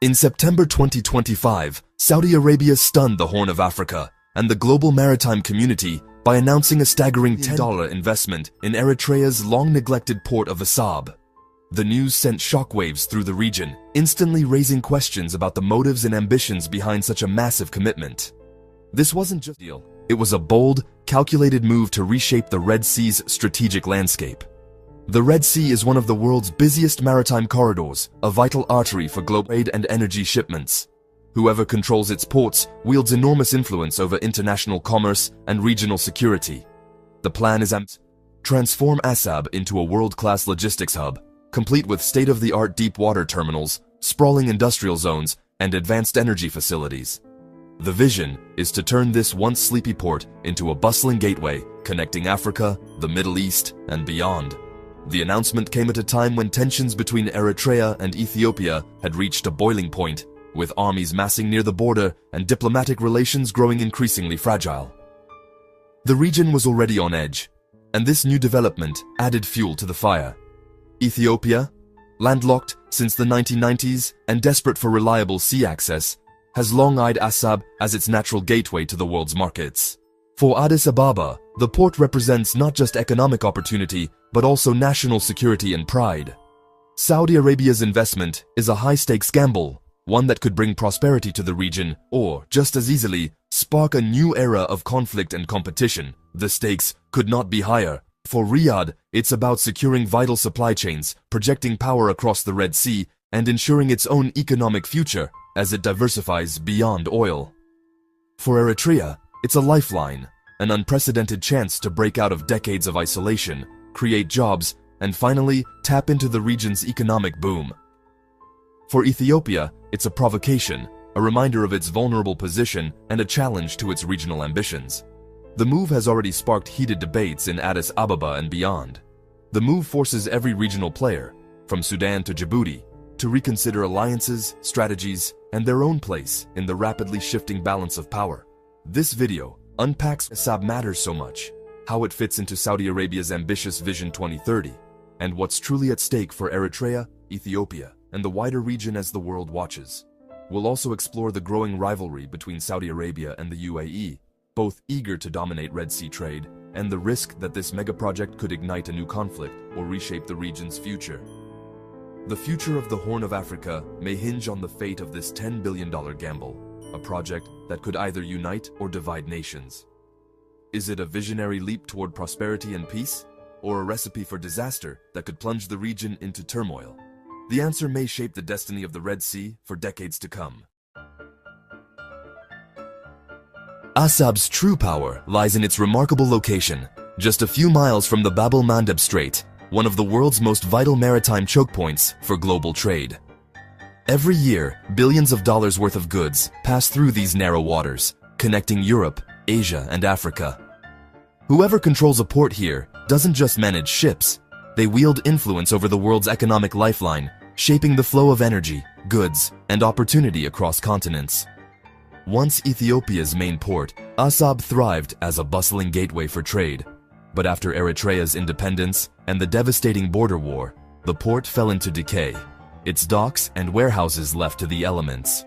In September 2025, Saudi Arabia stunned the Horn of Africa and the global maritime community by announcing a staggering $10 investment in Eritrea's long-neglected port of Asab. The news sent shockwaves through the region, instantly raising questions about the motives and ambitions behind such a massive commitment. This wasn't just a deal. It was a bold, calculated move to reshape the Red Sea's strategic landscape. The Red Sea is one of the world's busiest maritime corridors, a vital artery for global trade and energy shipments. Whoever controls its ports wields enormous influence over international commerce and regional security. The plan is to transform Asab into a world-class logistics hub, complete with state-of-the-art deep-water terminals, sprawling industrial zones, and advanced energy facilities. The vision is to turn this once sleepy port into a bustling gateway connecting Africa, the Middle East, and beyond. The announcement came at a time when tensions between Eritrea and Ethiopia had reached a boiling point, with armies massing near the border and diplomatic relations growing increasingly fragile. The region was already on edge, and this new development added fuel to the fire. Ethiopia, landlocked since the 1990s and desperate for reliable sea access, has long eyed Asab as its natural gateway to the world's markets. For Addis Ababa, the port represents not just economic opportunity, but also national security and pride. Saudi Arabia's investment is a high-stakes gamble, one that could bring prosperity to the region or, just as easily, spark a new era of conflict and competition. The stakes could not be higher. For Riyadh, it's about securing vital supply chains, projecting power across the Red Sea, and ensuring its own economic future as it diversifies beyond oil. For Eritrea, it's a lifeline, an unprecedented chance to break out of decades of isolation, create jobs, and finally tap into the region's economic boom. For Ethiopia, it's a provocation, a reminder of its vulnerable position and a challenge to its regional ambitions. The move has already sparked heated debates in Addis Ababa and beyond. The move forces every regional player, from Sudan to Djibouti, to reconsider alliances, strategies, and their own place in the rapidly shifting balance of power. This video unpacks why Asab matters so much, how it fits into Saudi Arabia's ambitious Vision 2030, and what's truly at stake for Eritrea, Ethiopia, and the wider region as the world watches. We'll also explore the growing rivalry between Saudi Arabia and the UAE, both eager to dominate Red Sea trade, and the risk that this megaproject could ignite a new conflict or reshape the region's future. The future of the Horn of Africa may hinge on the fate of this $10 billion gamble, a project that could either unite or divide nations. Is it a visionary leap toward prosperity and peace, or a recipe for disaster that could plunge the region into turmoil? The answer may shape the destiny of the Red Sea for decades to come. Asab's true power lies in its remarkable location, just a few miles from the Bab el-Mandeb Strait, one of the world's most vital maritime choke points for global trade. Every year, billions of dollars worth of goods pass through these narrow waters, connecting Europe, Asia, and Africa. Whoever controls a port here doesn't just manage ships, they wield influence over the world's economic lifeline, shaping the flow of energy, goods, and opportunity across continents. Once Ethiopia's main port, Asab thrived as a bustling gateway for trade. But after Eritrea's independence and the devastating border war, the port fell into decay. Its docks and warehouses left to the elements.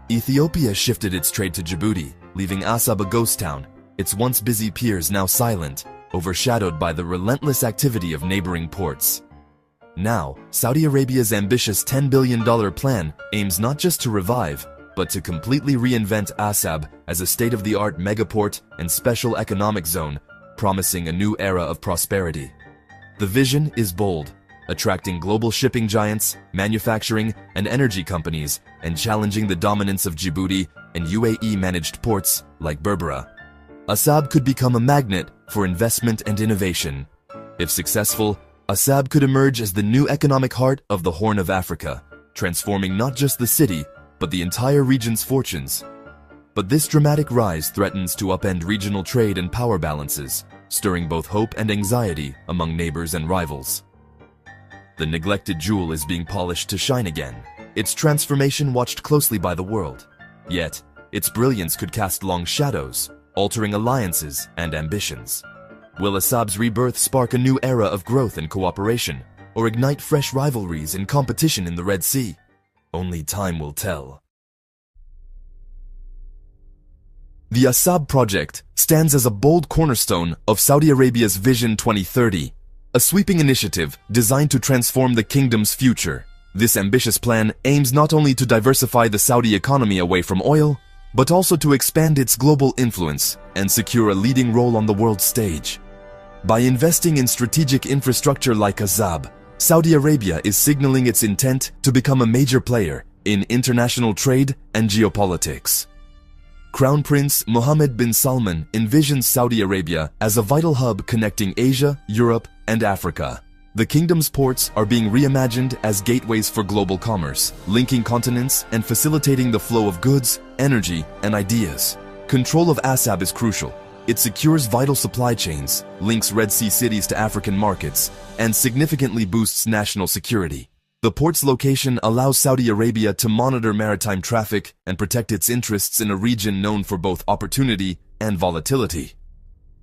Ethiopia shifted its trade to Djibouti, leaving Asab a ghost town, its once busy piers now silent, overshadowed by the relentless activity of neighboring ports. Now, Saudi Arabia's ambitious $10 billion plan aims not just to revive, but to completely reinvent Asab as a state-of-the-art megaport and special economic zone, promising a new era of prosperity. The vision is bold, attracting global shipping giants, manufacturing, and energy companies, and challenging the dominance of Djibouti and UAE-managed ports like Berbera. Asab could become a magnet for investment and innovation. If successful, Asab could emerge as the new economic heart of the Horn of Africa, transforming not just the city, but the entire region's fortunes. But this dramatic rise threatens to upend regional trade and power balances, stirring both hope and anxiety among neighbors and rivals. The neglected jewel is being polished to shine again, its transformation watched closely by the world. Yet, its brilliance could cast long shadows, altering alliances and ambitions. Will Asab's rebirth spark a new era of growth and cooperation, or ignite fresh rivalries and competition in the Red Sea? Only time will tell. The Asab project stands as a bold cornerstone of Saudi Arabia's Vision 2030, a sweeping initiative designed to transform the kingdom's future. This ambitious plan aims not only to diversify the Saudi economy away from oil, but also to expand its global influence and secure a leading role on the world stage. By investing in strategic infrastructure like Asab, Saudi Arabia is signaling its intent to become a major player in international trade and geopolitics. Crown Prince Mohammed bin Salman envisions Saudi Arabia as a vital hub connecting Asia, Europe, and Africa. The kingdom's ports are being reimagined as gateways for global commerce, linking continents and facilitating the flow of goods, energy, and ideas. Control of Asab is crucial. It secures vital supply chains, links Red Sea cities to African markets, and significantly boosts national security. The port's location allows Saudi Arabia to monitor maritime traffic and protect its interests in a region known for both opportunity and volatility.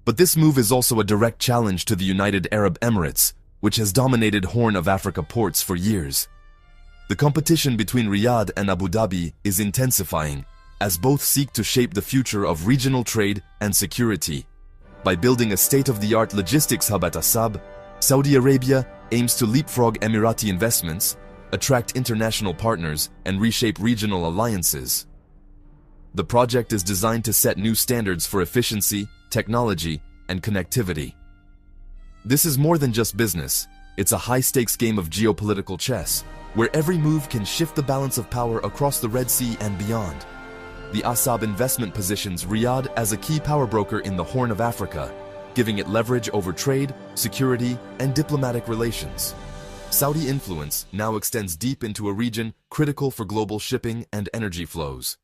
But this move is also a direct challenge to the United Arab Emirates, which has dominated Horn of Africa ports for years. The competition between Riyadh and Abu Dhabi is intensifying, as both seek to shape the future of regional trade and security. By building a state-of-the-art logistics hub at Asab, Saudi Arabia aims to leapfrog Emirati investments, attract international partners, and reshape regional alliances. The project is designed to set new standards for efficiency, technology, and connectivity. This is more than just business. It's a high-stakes game of geopolitical chess, where every move can shift the balance of power across the Red Sea and beyond. The Asab investment positions Riyadh as a key power broker in the Horn of Africa, giving it leverage over trade, security, and diplomatic relations. Saudi influence now extends deep into a region critical for global shipping and energy flows.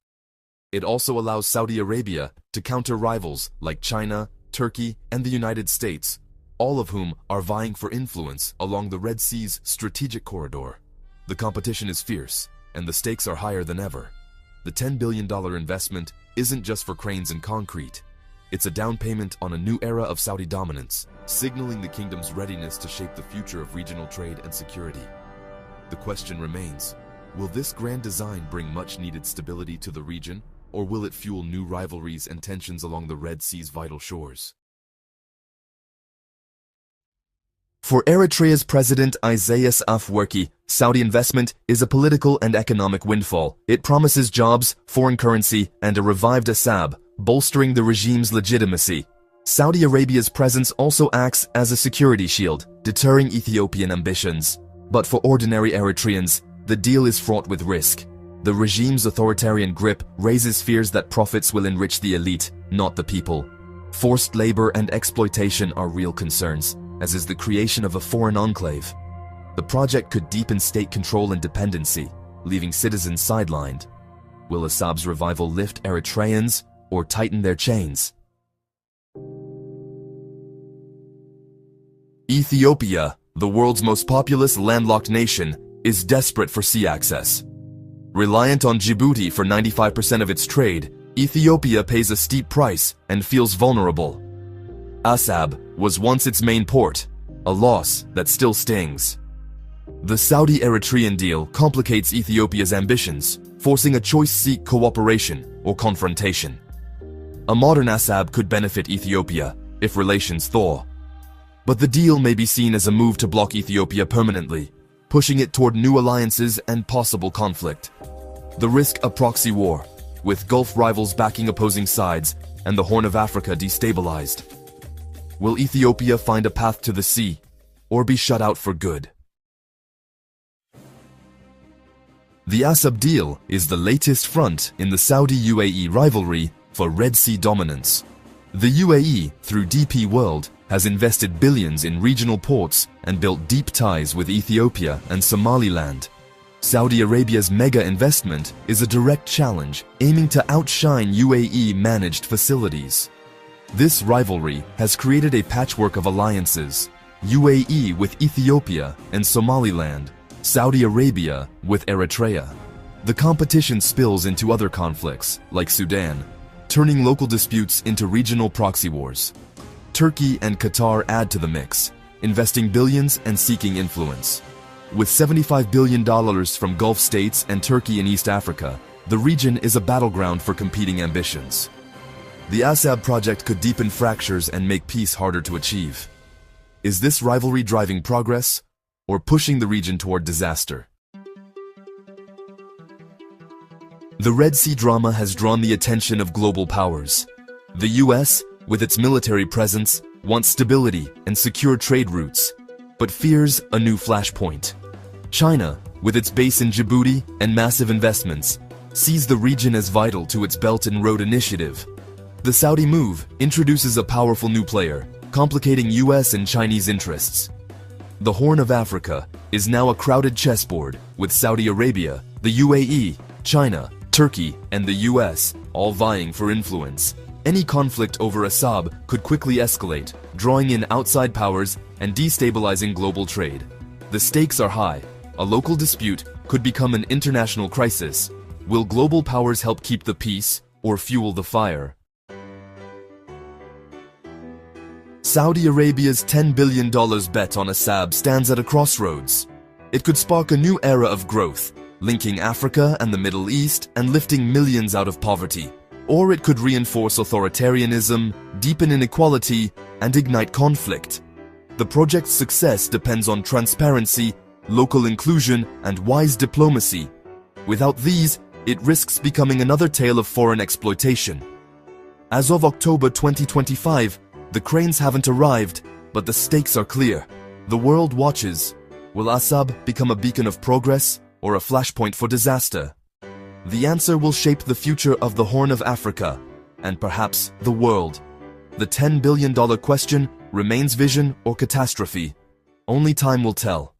It also allows Saudi Arabia to counter rivals like China, Turkey, and the United States, all of whom are vying for influence along the Red Sea's strategic corridor. The competition is fierce, and the stakes are higher than ever. The $10 billion investment isn't just for cranes and concrete. It's a down payment on a new era of Saudi dominance, signaling the kingdom's readiness to shape the future of regional trade and security. The question remains, will this grand design bring much-needed stability to the region, or will it fuel new rivalries and tensions along the Red Sea's vital shores? For Eritrea's President Isaias Afwerki, Saudi investment is a political and economic windfall. It promises jobs, foreign currency, and a revived Asab, bolstering the regime's legitimacy. Saudi Arabia's presence also acts as a security shield, deterring Ethiopian ambitions. But for ordinary Eritreans, the deal is fraught with risk. The regime's authoritarian grip raises fears that profits will enrich the elite, not the people. Forced labor and exploitation are real concerns, as is the creation of a foreign enclave. The project could deepen state control and dependency, leaving citizens sidelined. Will Asab's revival lift Eritreans or tighten their chains? Ethiopia, the world's most populous landlocked nation, is desperate for sea access. Reliant on Djibouti for 95% of its trade, Ethiopia pays a steep price and feels vulnerable. Asab was once its main port, a loss that still stings. The Saudi-Eritrean deal complicates Ethiopia's ambitions, forcing a choice: seek cooperation or confrontation. A modern Asab could benefit Ethiopia if relations thaw. But the deal may be seen as a move to block Ethiopia permanently, pushing it toward new alliances and possible conflict. The risk: a proxy war, with Gulf rivals backing opposing sides and the Horn of Africa destabilized. Will Ethiopia find a path to the sea, or be shut out for good? The Asab deal is the latest front in the Saudi-UAE rivalry for Red Sea dominance. The UAE, through DP World, has invested billions in regional ports and built deep ties with Ethiopia and Somaliland. Saudi Arabia's mega investment is a direct challenge, aiming to outshine UAE-managed facilities. This rivalry has created a patchwork of alliances: UAE with Ethiopia and Somaliland, Saudi Arabia with Eritrea. The competition spills into other conflicts, like Sudan, turning local disputes into regional proxy wars. Turkey and Qatar add to the mix, investing billions and seeking influence. With $75 billion from Gulf states and Turkey in East Africa, the region is a battleground for competing ambitions. The Asab project could deepen fractures and make peace harder to achieve. Is this rivalry driving progress, or pushing the region toward disaster? The Red Sea drama has drawn the attention of global powers. The US, with its military presence, wants stability and secure trade routes, but fears a new flashpoint. China, with its base in Djibouti and massive investments, sees the region as vital to its Belt and Road initiative. The Saudi move introduces a powerful new player, complicating US and Chinese interests. The Horn of Africa is now a crowded chessboard, with Saudi Arabia, the UAE, China, Turkey, and the US all vying for influence. Any conflict over Asab could quickly escalate, drawing in outside powers and destabilizing global trade. The stakes are high. A local dispute could become an international crisis. Will global powers help keep the peace or fuel the fire? Saudi Arabia's $10 billion bet on Asab stands at a crossroads. It could spark a new era of growth, linking Africa and the Middle East and lifting millions out of poverty. Or it could reinforce authoritarianism, deepen inequality, and ignite conflict. The project's success depends on transparency, local inclusion, and wise diplomacy. Without these, it risks becoming another tale of foreign exploitation. As of October 2025, the cranes haven't arrived, but the stakes are clear. The world watches. Will Asab become a beacon of progress or a flashpoint for disaster? The answer will shape the future of the Horn of Africa, and perhaps the world. The $10 billion question remains vision or catastrophe. Only time will tell.